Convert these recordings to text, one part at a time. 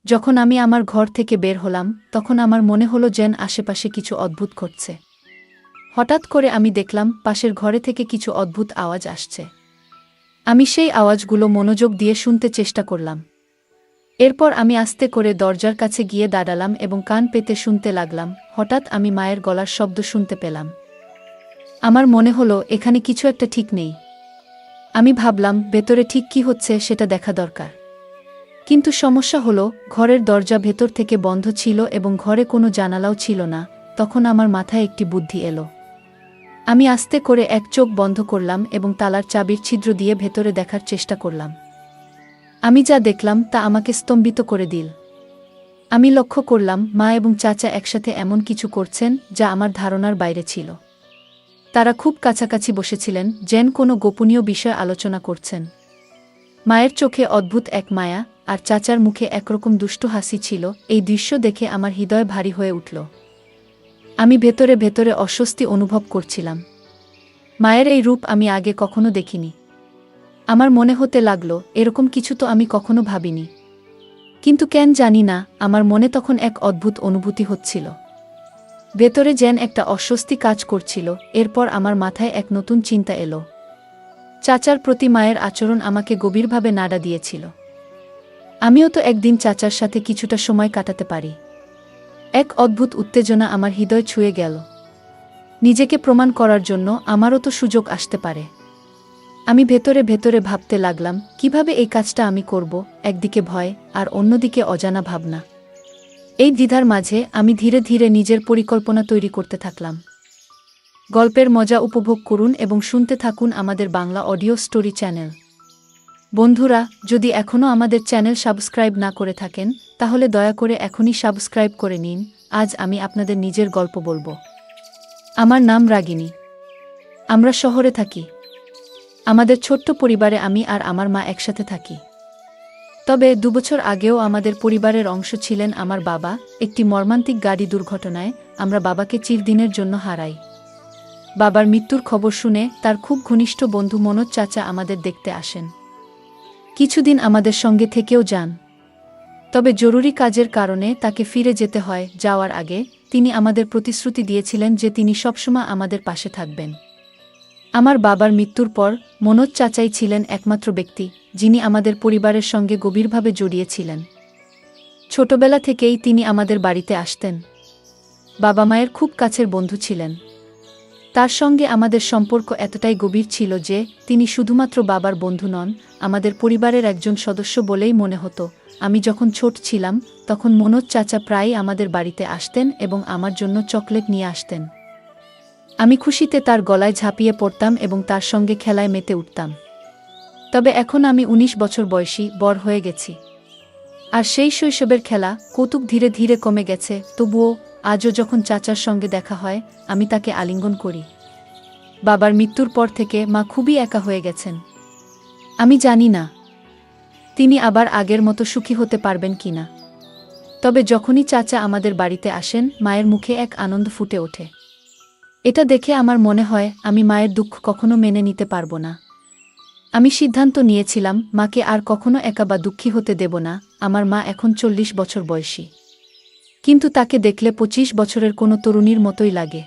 যখন আমি আমার ঘর থেকে বের হলাম তখন আমার মনে হলো যেন আশেপাশে কিছু অদ্ভুত ঘটছে। হঠাৎ করে আমি দেখলাম পাশের ঘরে থেকে কিছু অদ্ভুত আওয়াজ আসছে। আমি সেই আওয়াজগুলো মনোযোগ দিয়ে শুনতে চেষ্টা করলাম। এরপর আমি আস্তে করে দরজার কাছে গিয়ে দাঁড়ালাম এবং কান পেতে শুনতে লাগলাম। হঠাৎ আমি মায়ের গলার শব্দ শুনতে পেলাম। আমার মনে হলো এখানে কিছু একটা ঠিক নেই। আমি ভাবলাম ভেতরে ঠিক কি হচ্ছে সেটা দেখা দরকার। কিন্তু সমস্যা হলো ঘরের দরজা ভেতর থেকে বন্ধ ছিল এবং ঘরে কোনো জানালাও ছিল না। তখন আমার মাথায় একটি বুদ্ধি এলো। আমি আস্তে করে এক চোখ বন্ধ করলাম এবং তালার চাবির ছিদ্র দিয়ে ভেতরে দেখার চেষ্টা করলাম। আমি যা দেখলাম তা আমাকে স্তম্ভিত করে দিল। আমি লক্ষ্য করলাম মা এবং চাচা একসাথে এমন কিছু করছেন যা আমার ধারণার বাইরে ছিল। তারা খুব কাছাকাছি বসেছিলেন, যেন কোনো গোপনীয় বিষয় আলোচনা করছেন। মায়ের চোখে অদ্ভুত এক মায়া আর চাচার মুখে একরকম দুষ্টু হাসি ছিল। এই দৃশ্য দেখে আমার হৃদয় ভারী হয়ে উঠল। আমি ভেতরে ভেতরে অস্বস্তি অনুভব করছিলাম। মায়ের এই রূপ আমি আগে কখনো দেখিনি। আমার মনে হতে লাগলো এরকম কিছু তো আমি কখনো ভাবিনি। কিন্তু কেন জানি না, আমার মনে তখন এক অদ্ভুত অনুভূতি হচ্ছিল। ভেতরে যেন একটা অস্বস্তি কাজ করছিল। এরপর আমার মাথায় এক নতুন চিন্তা এলো। চাচার প্রতি মায়ের আচরণ আমাকে গভীরভাবে নাড়া দিয়েছিল। আমিও তো একদিন চাচার সাথে কিছুটা সময় কাটাতে পারি। এক অদ্ভুত উত্তেজনা আমার হৃদয় ছুঁয়ে গেল। নিজেকে প্রমাণ করার জন্য আমারও তো সুযোগ আসতে পারে। আমি ভেতরে ভেতরে ভাবতে লাগলাম কিভাবে এই কাজটা আমি করব, একদিকে ভয় আর অন্যদিকে অজানা ভাবনা। এই দ্বিধার মাঝে আমি ধীরে ধীরে নিজের পরিকল্পনা তৈরি করতে থাকলাম। গল্পের মজা উপভোগ করুন এবং শুনতে থাকুন আমাদের বাংলা অডিও স্টোরি চ্যানেল। বন্ধুরা, যদি এখনও আমাদের চ্যানেল সাবস্ক্রাইব না করে থাকেন তাহলে দয়া করে এখনই সাবস্ক্রাইব করে নিন। আজ আমি আপনাদের নিজের গল্প বলবো। আমার নাম রাগিনী। আমরা শহরে থাকি। আমাদের ছোট্ট পরিবারে আমি আর আমার মা একসাথে থাকি। তবে 2 বছর আগেও আমাদের পরিবারের অংশ ছিলেন আমার বাবা। একটি মর্মান্তিক গাড়ি দুর্ঘটনায় আমরা বাবাকে চিরদিনের জন্য হারাই। বাবার মৃত্যুর খবর শুনে তার খুব ঘনিষ্ঠ বন্ধু মনোজ চাচা আমাদের দেখতে আসেন। কিছুদিন আমাদের সঙ্গে থেকেও যান। তবে জরুরি কাজের কারণে তাকে ফিরে যেতে হয়। যাওয়ার আগে তিনি আমাদের প্রতিশ্রুতি দিয়েছিলেন যে তিনি সবসময় আমাদের পাশে থাকবেন। আমার বাবার মৃত্যুর পর মনোজ চাচাই ছিলেন একমাত্র ব্যক্তি যিনি আমাদের পরিবারের সঙ্গে গভীরভাবে জড়িয়েছিলেন। ছোটবেলা থেকেই তিনি আমাদের বাড়িতে আসতেন। বাবা মায়ের খুব কাছের বন্ধু ছিলেন। তার সঙ্গে আমাদের সম্পর্ক এতটাই গভীর ছিল যে তিনি শুধুমাত্র বাবার বন্ধু নন, আমাদের পরিবারের একজন সদস্য বলেই মনে হতো। আমি যখন ছোট ছিলাম তখন মনোজ চাচা প্রায়ই আমাদের বাড়িতে আসতেন এবং আমার জন্য চকলেট নিয়ে আসতেন। আমি খুশিতে তার গলায় ঝাঁপিয়ে পড়তাম এবং তার সঙ্গে খেলায় মেতে উঠতাম। তবে এখন আমি 19 বছর বয়সী, বড় হয়ে গেছি। আর সেই শৈশবের খেলা কৌতুক ধীরে ধীরে কমে গেছে। তবুও আজও যখন চাচার সঙ্গে দেখা হয় আমি তাকে আলিঙ্গন করি। বাবার মৃত্যুর পর থেকে মা খুবই একা হয়ে গেছেন। আমি জানি না তিনি আবার আগের মতো সুখী হতে পারবেন কিনা। তবে যখনই চাচা আমাদের বাড়িতে আসেন মায়ের মুখে এক আনন্দ ফুটে ওঠে। এটা দেখে আমার মনে হয় আমি মায়ের দুঃখ কখনো মেনে নিতে পারবো না। আমি সিদ্ধান্ত নিয়েছিলাম মাকে আর কখনো একা বা দুঃখী হতে দেব না। আমার মা এখন 40 বছর বয়সী, কিন্তু তাকে দেখলে 25 বছরের কোনো তরুণীর মতোই লাগে।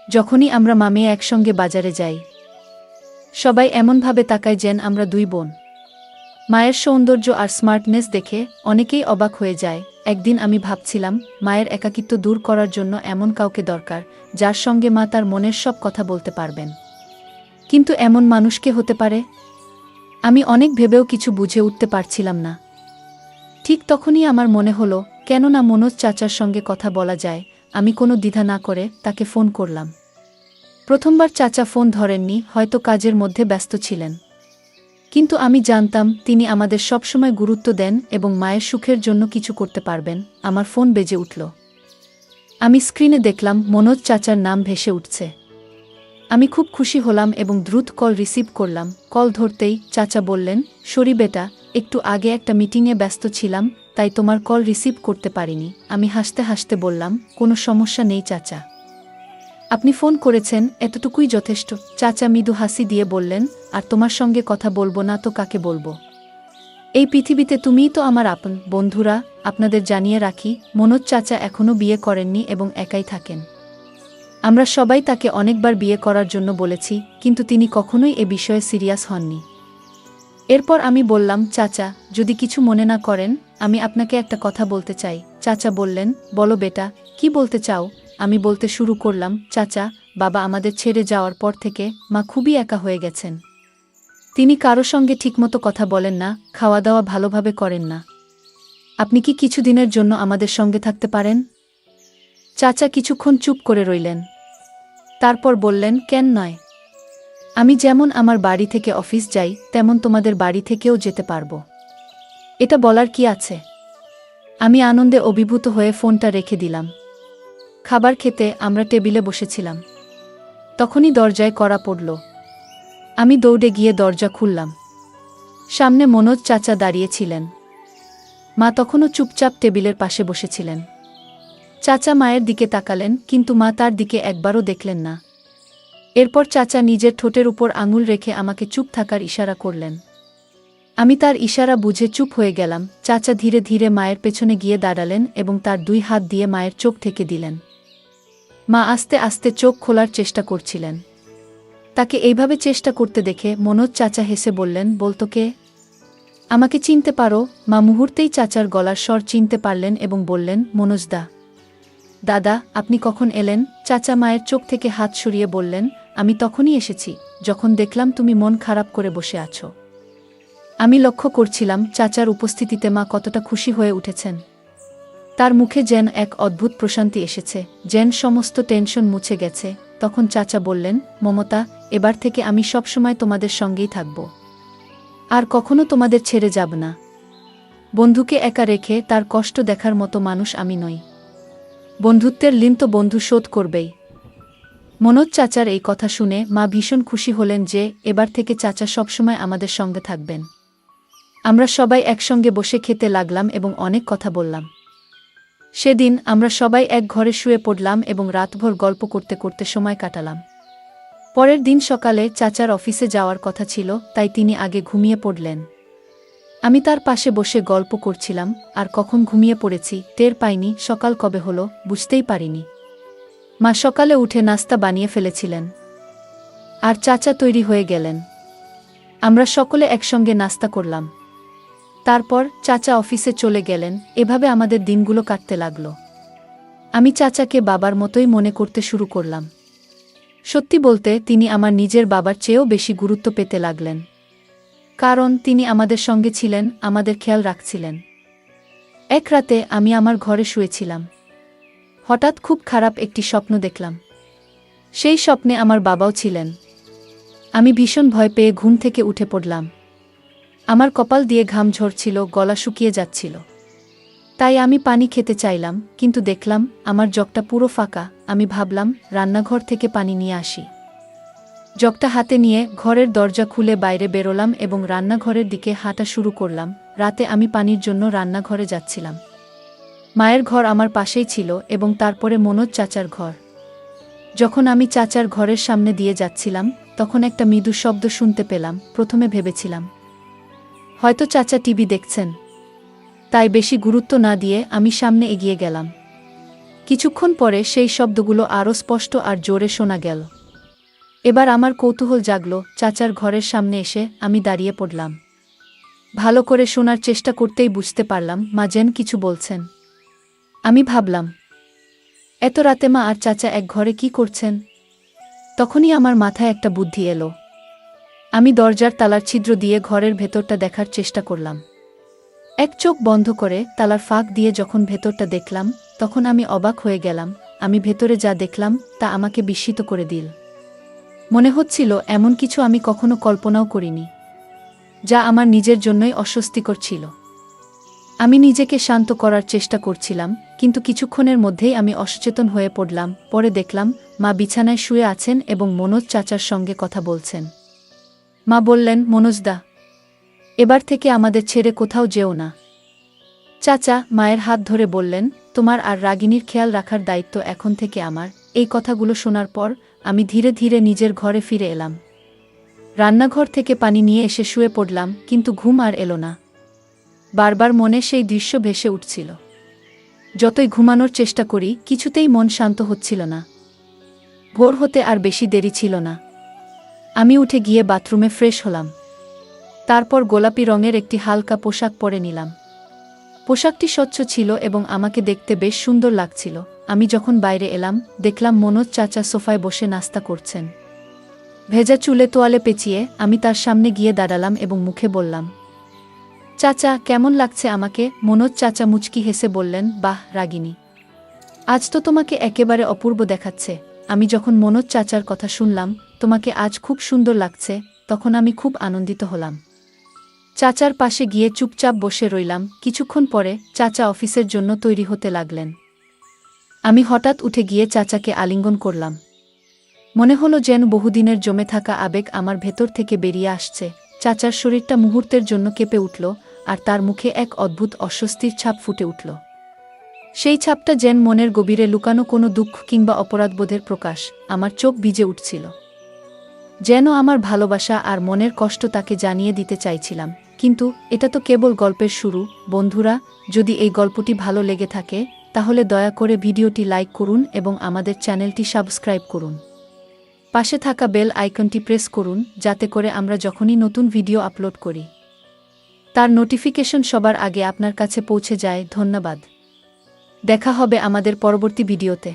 যখনই আমরা মা মেয়ে একসঙ্গে বাজারে যাই সবাই এমনভাবে তাকায় যেন আমরা 2 বোন। মায়ের সৌন্দর্য আর স্মার্টনেস দেখে অনেকেই অবাক হয়ে যায়। একদিন আমি ভাবছিলাম মায়ের একাকিত্ব দূর করার জন্য এমন কাউকে দরকার যার সঙ্গে মা তার মনের সব কথা বলতে পারবেন। কিন্তু এমন মানুষ কে হতে পারে? আমি অনেক ভেবেও কিছু বুঝে উঠতে পারছিলাম না। ঠিক তখনই আমার মনে হলো কেন না মনোজ চাচার সঙ্গে কথা বলা যায়। আমি কোনো দ্বিধা না করে তাকে ফোন করলাম। প্রথমবার চাচা ফোন ধরেননি, হয়তো কাজের মধ্যে ব্যস্ত ছিলেন। কিন্তু আমি জানতাম তিনি আমাদের সবসময় গুরুত্ব দেন এবং মায়ের সুখের জন্য কিছু করতে পারবেন। আমার ফোন বেজে উঠল। আমি স্ক্রিনে দেখলাম মনোজ চাচার নাম ভেসে উঠছে। আমি খুব খুশি হলাম এবং দ্রুত কল রিসিভ করলাম। কল ধরতেই চাচা বললেন, সরি বেটা, একটু আগে একটা মিটিংয়ে ব্যস্ত ছিলাম তাই তোমার কল রিসিভ করতে পারিনি। আমি হাসতে হাসতে বললাম, কোনো সমস্যা নেই চাচা, আপনি ফোন করেছেন এতটুকুই যথেষ্ট। চাচা মৃদু হাসি দিয়ে বললেন, আর তোমার সঙ্গে কথা বলবো না তো কাকে বলবো? এই পৃথিবীতে তুমিই তো আমার আপন। বন্ধুরা, আপনাদের জানিয়ে রাখি, মনোজ চাচা এখনও বিয়ে করেননি এবং একাই থাকেন। আমরা সবাই তাকে অনেকবার বিয়ে করার জন্য বলেছি, কিন্তু তিনি কখনোই এ বিষয়ে সিরিয়াস হননি। এরপর আমি বললাম, চাচা, যদি কিছু মনে না করেন, আমি আপনাকে একটা কথা বলতে চাই। চাচা বললেন, বলো বেটা, কি বলতে চাও? আমি বলতে শুরু করলাম, চাচা, বাবা আমাদের ছেড়ে যাওয়ার পর থেকে মা খুবই একা হয়ে গেছেন। তিনি কারো সঙ্গে ঠিকমতো কথা বলেন না, খাওয়া দাওয়া ভালোভাবে করেন না। আপনি কি কিছুদিনের জন্য আমাদের সঙ্গে থাকতে পারেন? চাচা কিছুক্ষণ চুপ করে রইলেন। তারপর বললেন, কেন নয়? আমি যেমন আমার বাড়ি থেকে অফিস যাই, তেমন তোমাদের বাড়ি থেকেও যেতে পারবো। এটা বলার কি আছে? আমি আনন্দে অভিভূত হয়ে ফোনটা রেখে দিলাম। খাবার খেতে আমরা টেবিলে বসেছিলাম। তখনই দরজায় কড়া পড়ল। আমি দৌড়ে গিয়ে দরজা খুললাম। সামনে মনোজ চাচা দাঁড়িয়েছিলেন। মা তখনও চুপচাপ টেবিলের পাশে বসেছিলেন। চাচা মায়ের দিকে তাকালেন, কিন্তু মা তার দিকে একবারও দেখলেন না। এরপর চাচা নিজের ঠোঁটের উপর আঙুল রেখে আমাকে চুপ থাকার ইশারা করলেন। আমি তার ইশারা বুঝে চুপ হয়ে গেলাম। চাচা ধীরে ধীরে মায়ের পেছনে গিয়ে দাঁড়ালেন এবং তার 2 হাত দিয়ে মায়ের চোখ ঢেকে দিলেন। মা আস্তে আস্তে চোখ খোলার চেষ্টা করছিলেন। তাকে এইভাবে চেষ্টা করতে দেখে মনোজ চাচা হেসে বললেন, বলতো কে? আমাকে চিনতে পারো? মা মুহূর্তেই চাচার গলার স্বর চিনতে পারলেন এবং বললেন, মনোজদা। দাদা, আপনি কখন এলেন? চাচা মায়ের চোখ থেকে হাত সরিয়ে বললেন, আমি তখনই এসেছি, যখন দেখলাম তুমি মন খারাপ করে বসে আছো। আমি লক্ষ্য করছিলাম চাচার উপস্থিতিতে মা কতটা খুশি হয়ে উঠেছেন। তার মুখে যেন এক অদ্ভুত প্রশান্তি এসেছে, যেন সমস্ত টেনশন মুছে গেছে। তখন চাচা বললেন, মমতা, এবার থেকে আমি সবসময় তোমাদের সঙ্গেই থাকব। আর কখনো তোমাদের ছেড়ে যাব না। বন্ধুকে একা রেখে তার কষ্ট দেখার মতো মানুষ আমি নই। বন্ধুত্বের ঋণ তো বন্ধু শোধ করবেই। মনোজ চাচার এই কথা শুনে মা ভীষণ খুশি হলেন যে এবার থেকে চাচা সবসময় আমাদের সঙ্গে থাকবেন। আমরা সবাই একসঙ্গে বসে খেতে লাগলাম এবং অনেক কথা বললাম। সেদিন আমরা সবাই এক ঘরে শুয়ে পড়লাম এবং রাতভর গল্প করতে করতে সময় কাটালাম। পরের দিন সকালে চাচার অফিসে যাওয়ার কথা ছিল, তাই তিনি আগে ঘুমিয়ে পড়লেন। আমি তার পাশে বসে গল্প করছিলাম, আর কখন ঘুমিয়ে পড়েছি টের পাইনি। সকাল কবে হলো বুঝতেই পারিনি। মা সকালে উঠে নাস্তা বানিয়ে ফেলেছিলেন, আর চাচা তৈরি হয়ে গেলেন। আমরা সকলে একসঙ্গে নাস্তা করলাম। তারপর চাচা অফিসে চলে গেলেন। এভাবে আমাদের দিনগুলো কাটতে লাগলো। আমি চাচাকে বাবার মতোই মনে করতে শুরু করলাম। সত্যি বলতে তিনি আমার নিজের বাবার চেয়েও বেশি গুরুত্ব পেতে লাগলেন। কারণ তিনি আমাদের সঙ্গে ছিলেন, আমাদের খেয়াল রাখছিলেন। এক রাতে আমি আমার ঘরে শুয়েছিলাম। হঠাৎ খুব খারাপ একটি স্বপ্ন দেখলাম। সেই স্বপ্নে আমার বাবাও ছিলেন। আমি ভীষণ ভয় পেয়ে ঘুম থেকে উঠে পড়লাম। আমার কপাল দিয়ে ঘাম ঝরছিল, গলা শুকিয়ে যাচ্ছিল। তাই আমি পানি খেতে চাইলাম, কিন্তু দেখলাম আমার জগটা পুরো ফাঁকা। আমি ভাবলাম রান্নাঘর থেকে পানি নিয়ে আসি। জগটা হাতে নিয়ে ঘরের দরজা খুলে বাইরে বেরোলাম এবং রান্নাঘরের দিকে হাঁটা শুরু করলাম। রাতে আমি পানির জন্য রান্নাঘরে যাচ্ছিলাম। মায়ের ঘর আমার পাশেই ছিল এবং তারপরে মনোজ চাচার ঘর। যখন আমি চাচার ঘরের সামনে দিয়ে যাচ্ছিলাম, তখন একটা মৃদু শব্দ শুনতে পেলাম। প্রথমে ভেবেছিলাম হয়তো চাচা টিভি দেখছেন, তাই বেশি গুরুত্ব না দিয়ে আমি সামনে এগিয়ে গেলাম। কিছুক্ষণ পরে সেই শব্দগুলো আরও স্পষ্ট আর জোরে শোনা গেল। এবার আমার কৌতূহল জাগল। চাচার ঘরের সামনে এসে আমি দাঁড়িয়ে পড়লাম। ভালো করে শোনার চেষ্টা করতেই বুঝতে পারলাম মা যেন কিছু বলছেন। আমি ভাবলাম, এত রাতে মা আর চাচা এক ঘরে কি করছেন? তখনই আমার মাথায় একটা বুদ্ধি এলো। আমি দরজার তালার ছিদ্র দিয়ে ঘরের ভেতরটা দেখার চেষ্টা করলাম। এক চোখ বন্ধ করে তালার ফাঁক দিয়ে যখন ভেতরটা দেখলাম, তখন আমি অবাক হয়ে গেলাম। আমি ভেতরে যা দেখলাম তা আমাকে বিস্মিত করে দিল। মনে হচ্ছিল এমন কিছু আমি কখনো কল্পনাও করিনি, যা আমার নিজের জন্যই অস্বস্তিকর ছিল। আমি নিজেকে শান্ত করার চেষ্টা করছিলাম, কিন্তু কিছুক্ষণের মধ্যেই আমি অসচেতন হয়ে পড়লাম। পরে দেখলাম মা বিছানায় শুয়ে আছেন এবং মনোজ চাচার সঙ্গে কথা বলছেন। মা বললেন, মনোজদা, এবার থেকে আমাদের ছেড়ে কোথাও যেও না। চাচা মায়ের হাত ধরে বললেন, তোমার আর রাগিনীর খেয়াল রাখার দায়িত্ব এখন থেকে আমার। এই কথাগুলো শোনার পর আমি ধীরে ধীরে নিজের ঘরে ফিরে এলাম। রান্নাঘর থেকে পানি নিয়ে এসে শুয়ে পড়লাম, কিন্তু ঘুম আর এলো না। বারবার মনে সেই দৃশ্য ভেসে উঠছিল। যতই ঘুমানোর চেষ্টা করি কিছুতেই মন শান্ত হচ্ছিল না। ভোর হতে আর বেশি দেরি ছিল না। আমি উঠে গিয়ে বাথরুমে ফ্রেশ হলাম। তারপর গোলাপি রঙের একটি হালকা পোশাক পরে নিলাম। পোশাকটি স্বচ্ছ ছিল এবং আমাকে দেখতে বেশ সুন্দর লাগছিল। আমি যখন বাইরে এলাম দেখলাম মনোজ চাচা সোফায় বসে নাস্তা করছেন। ভেজা চুলে তোয়ালে পেঁচিয়ে আমি তার সামনে গিয়ে দাঁড়ালাম এবং মুখে বললাম, চাচা কেমন লাগছে আমাকে? মনোজ চাচা মুচকি হেসে বললেন, বাহ রাগিনী, আজ তো তোমাকে একেবারে অপূর্ব দেখাচ্ছে। আমি যখন মনোজ চাচার কথা শুনলাম তোমাকে আজ খুব সুন্দর লাগছে, তখন আমি খুব আনন্দিত হলাম। চাচার পাশে গিয়ে চুপচাপ বসে রইলাম। কিছুক্ষণ পরে চাচা অফিসের জন্য তৈরি হতে লাগলেন। আমি হঠাৎ উঠে গিয়ে চাচাকে আলিঙ্গন করলাম। মনে হলো যেন বহুদিনের জমে থাকা আবেগ আমার ভেতর থেকে বেরিয়ে আসছে। চাচার শরীরটা মুহূর্তের জন্য কেঁপে উঠল, আর তার মুখে এক অদ্ভুত অস্বস্তির ছাপ ফুটে উঠল। সেই ছাপটা যেন মনের গভীরে লুকানো কোনো দুঃখ কিংবা অপরাধবোধের প্রকাশ। আমার চোখ ভিজে উঠছিল, যেন আমার ভালোবাসা আর মনের কষ্ট তাকে জানিয়ে দিতে চাইছিলাম। কিন্তু এটা তো কেবল গল্পের শুরু। বন্ধুরা, যদি এই গল্পটি ভালো লেগে থাকে তাহলে দয়া করে ভিডিওটি লাইক করুন এবং আমাদের চ্যানেলটি সাবস্ক্রাইব করুন। পাশে থাকা বেল আইকনটি প্রেস করুন যাতে করে আমরা যখনই নতুন ভিডিও আপলোড করি তার নোটিফিকেশন সবার আগে আপনার কাছে পৌঁছে যায়। ধন্যবাদ। দেখা হবে আমাদের পরবর্তী ভিডিওতে।